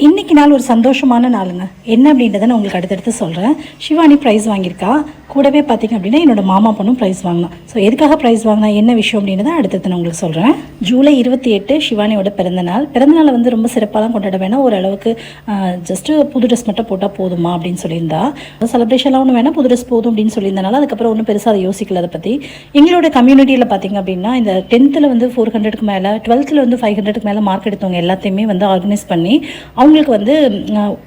இன்றைக்கி நாள் ஒரு சந்தோஷமான நாளுங்க. என்ன அப்படின்றத நான் உங்களுக்கு அடுத்தடுத்து சொல்கிறேன். ஷிவானி ப்ரைஸ் வாங்கியிருக்கா. கூடவே பார்த்திங்க அப்படின்னா என்னோடய மாமா பொண்ணும் ப்ரைஸ் வாங்கினான். ஸோ எதுக்காக ப்ரைஸ் வாங்கினா என்ன விஷயம் அப்படின்றத அடுத்தடுத்து நான் உங்களுக்கு சொல்கிறேன். ஜூலை 28 ஷிவானியோட பிறந்தநாள். பிறந்தநாளை வந்து ரொம்ப சிறப்பாலாம் கொண்டாட வேணாம், ஓரளவுக்கு ஜஸ்ட்டு புது ட்ரெஸ் மட்டும் போட்டால் போதுமா அப்படின்னு சொல்லியிருந்தா. செலிப்ரேஷன்லாம் ஒன்று வேணால், புது ட்ரெஸ் போதும் அப்படின்னு சொல்லியிருந்தனால அதுக்கப்புறம் ஒன்றும் பெருசாக அதை யோசிக்கல. அதை பற்றி எங்களோட கம்யூனிட்டியில் பார்த்திங்க அப்படின்னா இந்த 10th வந்து 400க்கு மேலே, 12th வந்து 500க்கு மேலே மார்க் எடுத்தவங்க எல்லாத்தையுமே வந்து ஆர்கனைஸ் பண்ணி அவங்களுக்கு வந்து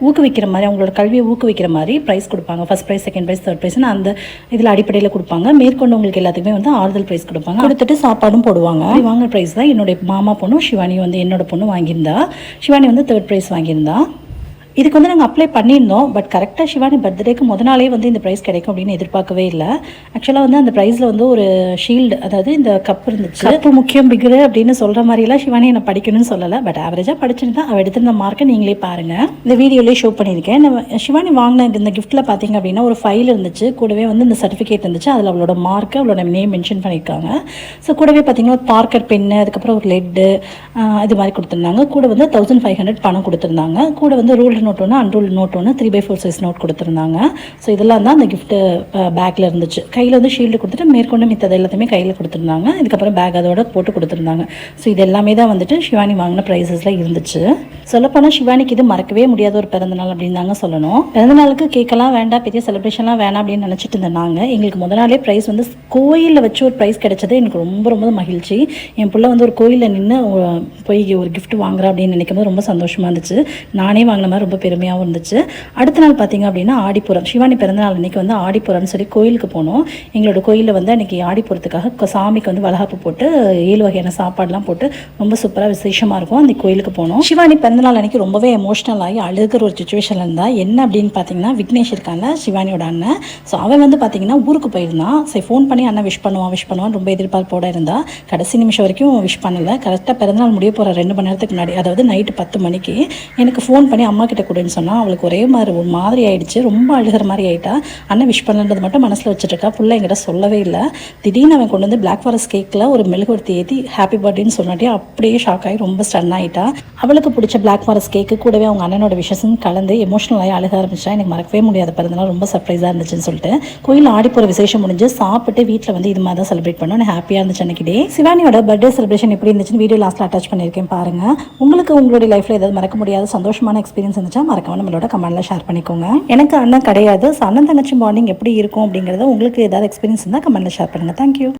ஊக்குவிக்கிற மாதிரி, அவங்களோட கல்வியை ஊக்குவிக்கிற மாதிரி ப்ரைஸ் கொடுப்பாங்க. First prize, second prize, third ப்ரைஸ்னு அந்த இதில் அடிப்படையில் கொடுப்பாங்க. மேற்கொண்டவங்களுக்கு எல்லாத்துக்குமே வந்து ஆறுதல் ப்ரைஸ் கொடுப்பாங்க. கொடுத்துட்டு சாப்பாடும் போடுவாங்க. வாங்கின ப்ரைஸ் தான் என்னுடைய மாமா பொண்ணும் ஷிவானி வந்து என்னோட பொண்ணு வாங்கியிருந்தா. ஷிவானி வந்து தேர்ட் ப்ரைஸ் வாங்கியிருந்தா. இதுக்கு வந்து நாங்கள் அப்ளை பண்ணியிருந்தோம். பட் கரெக்டாக ஷிவானி பர்த்டேக்கு நாளே வந்து இந்த ப்ரைஸ் கிடைக்கும் அப்படின்னு எதிர்பார்க்கவே இல்லை. ஆக்சுவலாக வந்து அந்த ப்ரைஸில் வந்து ஒரு ஷீல்டு, அதாவது இந்த கப் இருந்துச்சு. கப்பு முக்கியம் பிகரு அப்படின்னு சொல்கிற மாதிரிலாம் ஷிவானி என்னை படிக்கணும்னு சொல்லலை. பட் ஆவரேஜாக படிச்சுருந்தா அவள் எடுத்திருந்த மார்க்கை நீங்களே பாருங்கள். இந்த வீடியோலேயே ஷோ பண்ணியிருக்கேன். நம்ம ஷிவானி வாங்கின இந்த கிஃப்ட்டில் பார்த்தீங்க அப்படின்னா ஒரு ஃபைல் இருந்துச்சு. கூடவே வந்து இந்த சர்டிஃபிகேட் இருந்துச்சு. அதில் அவளோட மார்க்கு, அவளோட நேம் மென்ஷன் பண்ணியிருக்காங்க. ஸோ கூடவே பார்த்தீங்கன்னா ஒரு பார்க்கர் பென்னு, அதுக்கப்புறம் ஒரு லெட்டு, இது மாதிரி கொடுத்துருந்தாங்க. கூட வந்து 1500 பணம் கொடுத்துருந்தாங்க. கூட வந்து ரூல்டு நோட் ஒன்று, அன்ரூல்டு நோட் ஒன்று, 3/4 சைஸ் நோட் கொடுத்துருந்தாங்க. ஸோ இதெல்லாம் தான் அந்த கிஃப்ட்டு பேக்கில் இருந்துச்சு. கையில் வந்து ஷீல்டு கொடுத்துட்டு மேற்கொண்டு மித்தது எல்லாத்தையுமே கையில் கொடுத்துருந்தாங்க. இதுக்கப்புறம் பேக் அதோட போட்டு கொடுத்துருந்தாங்க. ஸோ இது எல்லாமே தான் வந்துட்டு ஷிவானி வாங்கின ப்ரைஸஸில் இருந்துச்சு. சொல்லப்போனால் ஷிவானிக்கு இது மறக்கவே முடியாத ஒரு பிறந்தநாள் அப்படின்னு தாங்க சொல்லணும். பிறந்தநாளுக்கு கேட்கலாம் வேண்டாம், பெரிய செலிப்ரேஷன்லாம் வேணாம் அப்படின்னு நினச்சிட்டு இருந்தாங்க. எங்களுக்கு நாளே ப்ரைஸ் வந்து கோயிலில் வச்சு ஒரு ப்ரைஸ் கிடைச்சது எனக்கு ரொம்ப ரொம்ப மகிழ்ச்சி. என் பிள்ளை வந்து ஒரு கோயிலில் நின்று போய் ஒரு கிஃப்ட் வாங்குறா அப்படின்னு நினைக்கும் போது ரொம்ப சந்தோஷமாக இருந்துச்சு. நானே வாங்கின மாதிரி ரொம்ப பெருமையாகவும் இருந்துச்சு. அடுத்த நாள் பார்த்தீங்க அப்படின்னா ஆடிப்புறம். ஷிவானி பிறந்தநாள் அன்றைக்கி வந்து ஆடிப்புறம்னு சொல்லி கோயிலுக்கு போனோம். எங்களோட கோயிலில் வந்து அன்றைக்கி ஆடிப்புறத்துக்காக சாமிக்கு வந்து வளகாப்பு போட்டு 7 வகையான சாப்பாடுலாம் போட்டு ரொம்ப சூப்பராக விசேஷமாக இருக்கும். அந்த கோயிலுக்கு போனோம். ஷிவானி பிறந்தநாள் அன்றைக்கி ரொம்பவே எமோஷ்னல் ஆகி அழுகிற ஒரு சுச்சுவேஷனில் இருந்தால். என்ன அப்படின்னு பார்த்தீங்கன்னா விக்னேஷ் இருக்காங்க, ஷிவானியோட அண்ணன். ஸோ அவன் வந்து பார்த்தீங்கன்னா ஊருக்கு போயிருந்தான். சரி ஃபோன் பண்ணி அண்ணன் விஷ் பண்ணுவான் ரொம்ப எதிர்பார்ப்போடு இருந்தா. கடைசி நிமிஷம் வரைக்கும் விஷ் பண்ணலை. கரெக்டாக பிறந்தநாள் முடிய போகிற 2 மணி நேரத்துக்கு முன்னாடி, அதாவது நைட்டு 10 மணிக்கு எனக்கு ஃபோன் பண்ணி அம்மா கிட்ட கொடுன்னு சொன்னால் அவளுக்கு ஒரே மாதிரி ஒரு மாதிரி ஆயிடுச்சு. ரொம்ப அழுகிற மாதிரி ஆகிட்டா. அண்ணன் விஷ் பண்ணுறது மட்டும் மனசில் வச்சுருக்கா. ஃபுல்லாக என்கிட்ட சொல்லவே இல்லை. திடீர்னு அவன் கொண்டு வந்து பிளாக் ஃபாரஸ்ட் கேக்கில் ஒரு மெழுகுவர்த்தி ஏற்றி ஹாப்பி பர்த்டேன்னு சொன்னாட்டி அப்படியே ஷாக் ஆகி ரொம்ப ஸ்டன் ஆகிட்டா. அவளுக்கு பிடிச்ச பிளாக் ஃபாரஸ்ட் கேக்கு கூடவே அவங்க அண்ணனோட விஷஸும் கலந்து எமோஷனல் ஆகி அழுக ஆரம்பிச்சா. எனக்கு மறக்கவே முடியாத பிறந்தநாள், ரொம்ப சர்ப்ரைஸாக இருந்துச்சுன்னு சொல்லிட்டு கோயில் ஆடிப்போகிற விசேஷம் முடிஞ்சு சாப்பிட்டு வீட்டில் வந்து இது மாதிரி தான் செலிப்ரேட் பண்ணோம். எனக்கு ஹாப்பியாக இருந்துச்சு அன்றைக்கி டே. சிவானியோட பர்த்டே செலிப்ரேஷன் எப்படி இருந்துச்சுன்னு வீடியோ லாஸ்ட்டில் அட்டாச் பண்ணியிருக்கேன் பாருங்கள். உங்களுக்கு உங்களுடைய லைஃப்பில் ஏதாவது மறக்க முடியாத சந்தோஷமான எக்ஸ்பீரியன்ஸ் இருந்துச்சா மறக்காம நம்மளோட கமெண்ட்டில் ஷேர் பண்ணிக்கோங்க. எனக்கு அண்ணன் கிடையாது. ஸோ அண்ணன் தங்கச்சி பாண்டிங் எப்படி இருக்கும் அப்படிங்கிறத உங்களுக்கு ஏதாவது எக்ஸ்பீரியன்ஸ் இருந்தால் கமெண்ட்டில் ஷேர் பண்ணுங்கள். தேங்க்யூ.